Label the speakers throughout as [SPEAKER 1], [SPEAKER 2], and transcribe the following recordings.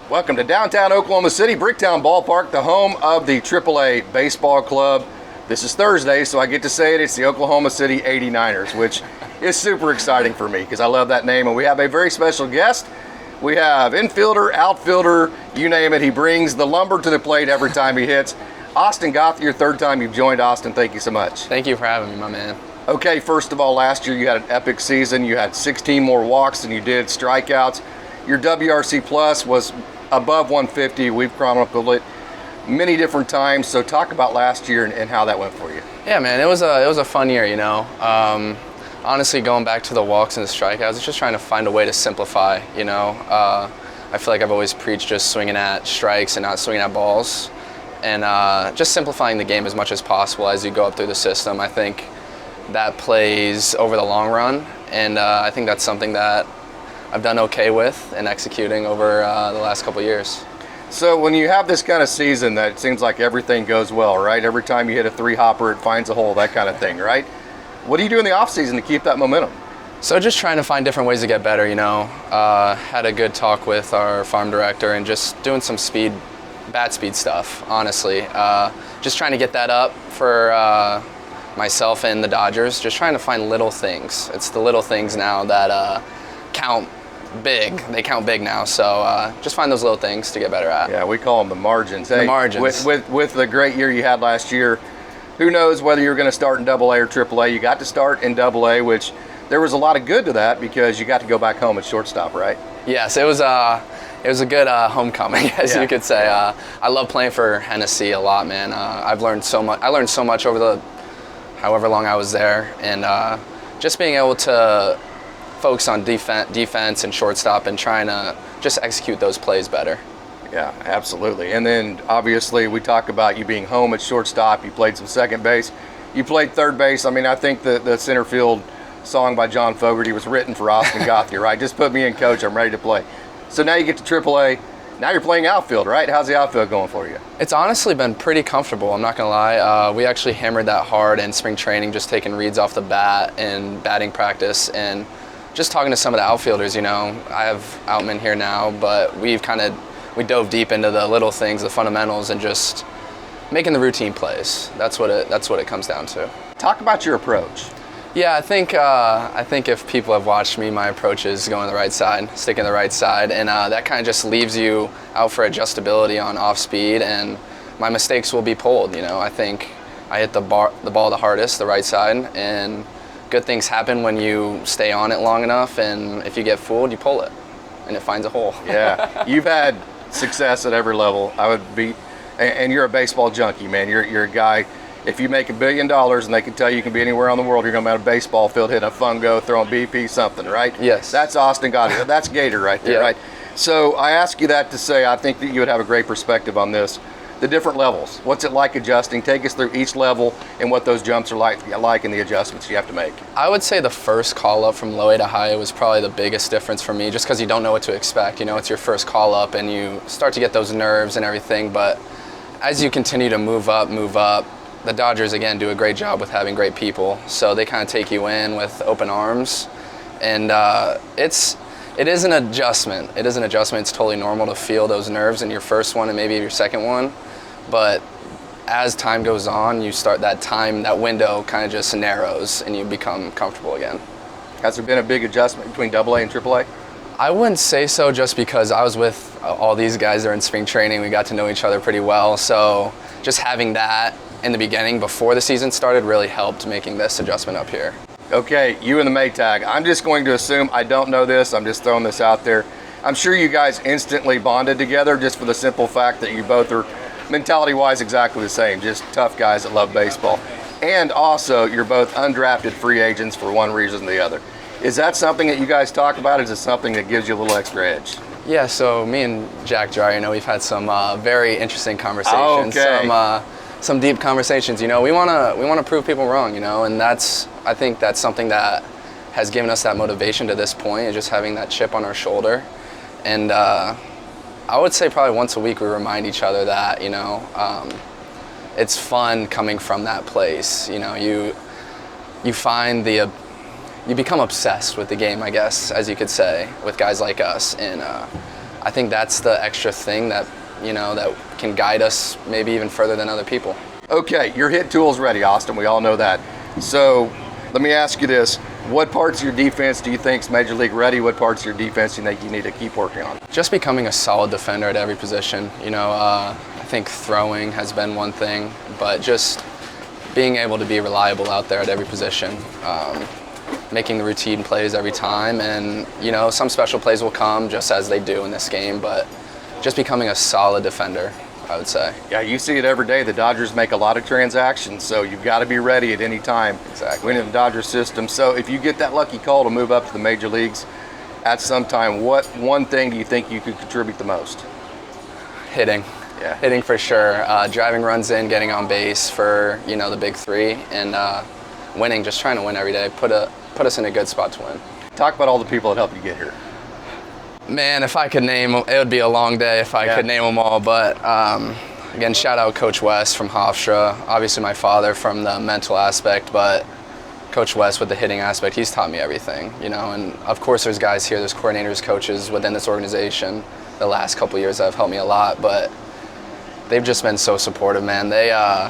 [SPEAKER 1] Welcome to downtown Oklahoma City, Bricktown Ballpark, the home of the AAA Baseball Club. This is Thursday, so I get to say it. It's the Oklahoma City 89ers, which is super exciting for me because I love that name. And we have a very special guest. We have infielder, outfielder, you name it. He brings the lumber to the plate every time he hits. Austin Gauthier, third time you've joined. Austin, thank you so much.
[SPEAKER 2] Thank you for having me, my man.
[SPEAKER 1] Okay, first of all, last year you had an epic season. You had 16 more walks than you did strikeouts. Your WRC plus was above 150. We've chronicled it many different times. So talk about last year and how that went for you.
[SPEAKER 2] Yeah, man, it was a fun year, you know. Honestly, going back to the walks and the strikeouts, it's just trying to find a way to simplify, you know. I feel like I've always preached just swinging at strikes and not swinging at balls. And just simplifying the game as much as possible as you go up through the system. I think that plays over the long run. And I think that's something that I've done okay with and executing over the last couple of years.
[SPEAKER 1] So when you have this kind of season that it seems like everything goes well, right? Every time you hit a three-hopper, it finds a hole, that kind of thing, right? What do you do in the off-season to keep that momentum?
[SPEAKER 2] So just trying to find different ways to get better, you know. Had a good talk with our farm director and just doing some bat speed stuff, honestly. Just trying to get that up for myself and the Dodgers, just trying to find little things. It's the little things now that count big. They count big now, so just find those little things to get better at.
[SPEAKER 1] Yeah, we call them the margins. Hey,
[SPEAKER 2] the margins.
[SPEAKER 1] With the great year you had last year, who knows whether you're going to start in AA or AAA. You got to start in AA, which there was a lot of good to that because you got to go back home at shortstop, right?
[SPEAKER 2] Yes, it was a good homecoming, as you could say. I love playing for Hennessy a lot, man. I've learned so much. I learned so much over the however long I was there, and just being able to focus on defense and shortstop and trying to just execute those plays better.
[SPEAKER 1] Yeah, absolutely. And then obviously we talk about you being home at shortstop. You played some second base. You played third base. I mean, I think the center field song by John Fogerty was written for Austin Gauthier, right? Just put me in, coach. I'm ready to play. So now you get to AAA. Now you're playing outfield, right? How's the outfield going for you?
[SPEAKER 2] It's honestly been pretty comfortable, I'm not going to lie. We actually hammered that hard in spring training, just taking reads off the bat and batting practice and just talking to some of the outfielders, you know. I have Outman here now, but we dove deep into the little things, the fundamentals, and just making the routine plays. That's what it comes down to.
[SPEAKER 1] Talk about your approach.
[SPEAKER 2] Yeah, I think if people have watched me, my approach is going the right side, sticking the right side, and that kind of just leaves you out for adjustability on off speed, and my mistakes will be pulled. You know, I think I hit the ball the hardest, the right side, and good things happen when you stay on it long enough, and if you get fooled, you pull it, and it finds a hole.
[SPEAKER 1] Yeah, you've had success at every level. And you're a baseball junkie, man. You're a guy. If you make $1 billion and they can tell you can be anywhere on the world, you're going to be on a baseball field, hitting a fungo, throwing BP, something, right?
[SPEAKER 2] Yes.
[SPEAKER 1] That's Austin Gauthier. That's Gator right there, right? So I ask you that to say I think that you would have a great perspective on this. The different levels. What's it like adjusting? Take us through each level and what those jumps are like and the adjustments you have to make.
[SPEAKER 2] I would say the first call up from low A to high A was probably the biggest difference for me, just because you don't know what to expect. You know, it's your first call up and you start to get those nerves and everything. But as you continue to move up, the Dodgers, again, do a great job with having great people. So they kind of take you in with open arms. And it is an adjustment. It is an adjustment. It's totally normal to feel those nerves in your first one and maybe your second one. But as time goes on, you start that window kind of just narrows and you become comfortable again.
[SPEAKER 1] Has there been a big adjustment between AA and AAA?
[SPEAKER 2] I wouldn't say so, just because I was with all these guys that are in spring training. We got to know each other pretty well. So just having that in the beginning before the season started really helped making this adjustment up here.
[SPEAKER 1] Okay, you and the Maytag. I'm just going to assume, I don't know this, I'm just throwing this out there. I'm sure you guys instantly bonded together just for the simple fact that you both are mentality-wise exactly the same, just tough guys that love baseball. And also, you're both undrafted free agents for one reason or the other. Is that something that you guys talk about? Is it something that gives you a little extra edge?
[SPEAKER 2] Yeah, so me and Jack Dry, you know, we've had some very interesting conversations.
[SPEAKER 1] Okay.
[SPEAKER 2] Some deep conversations. You know, we wanna prove people wrong. You know, and I think that's something that has given us that motivation to this point, is just having that chip on our shoulder. And I would say probably once a week we remind each other that, you know, it's fun coming from that place. You know, you find you become obsessed with the game, I guess, as you could say, with guys like us. And I think that's the extra thing that, that can guide us maybe even further than other people.
[SPEAKER 1] Okay, your hit tool's ready, Austin. We all know that. So let me ask you this. What parts of your defense do you think's Major League ready? What parts of your defense do you think you need to keep working on?
[SPEAKER 2] Just becoming a solid defender at every position. I think throwing has been one thing, but just being able to be reliable out there at every position. Making the routine plays every time, and some special plays will come just as they do in this game, but just becoming a solid defender, I would say.
[SPEAKER 1] Yeah, you see it every day. The Dodgers make a lot of transactions, so you've got to be ready at any time.
[SPEAKER 2] Exactly.
[SPEAKER 1] Winning the Dodgers system. So if you get that lucky call to move up to the major leagues at some time, what one thing do you think you could contribute the most?
[SPEAKER 2] Hitting.
[SPEAKER 1] Yeah.
[SPEAKER 2] Hitting for sure. Driving runs in, getting on base for the big three, and winning. Just trying to win every day. Put us in a good spot to win.
[SPEAKER 1] Talk about all the people that helped you get here.
[SPEAKER 2] Man, if I could name them, it would be a long day if I could name them all. But again, shout out Coach West from Hofstra. Obviously my father from the mental aspect, but Coach West with the hitting aspect, he's taught me everything, And of course there's guys here, there's coordinators, coaches within this organization the last couple of years that have helped me a lot, but they've just been so supportive, man. They, I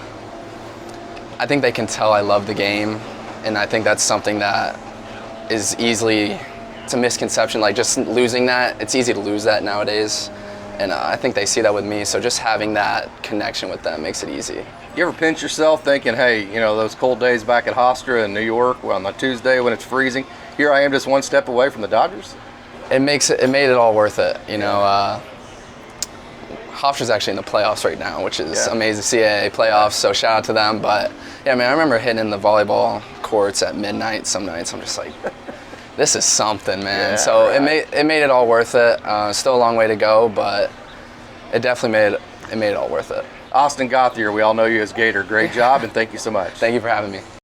[SPEAKER 2] think they can tell I love the game, and I think that's something that is it's a misconception, like just losing that. It's easy to lose that nowadays, and I think they see that with me, so just having that connection with them makes it easy.
[SPEAKER 1] You ever pinch yourself thinking, hey, those cold days back at Hofstra in New York on a Tuesday when it's freezing, here I am just one step away from the Dodgers?
[SPEAKER 2] It made it all worth it, Hofstra's actually in the playoffs right now, which is amazing. CAA playoffs, so shout out to them. But yeah, man, I remember hitting in the volleyball courts at midnight some nights. I'm just like, this is something, man.
[SPEAKER 1] Yeah,
[SPEAKER 2] so
[SPEAKER 1] right.
[SPEAKER 2] it made it all worth it. Still a long way to go, but it definitely made it all worth it.
[SPEAKER 1] Austin Gauthier, we all know you as Gator. Great job, and thank you so much.
[SPEAKER 2] Thank you for having me.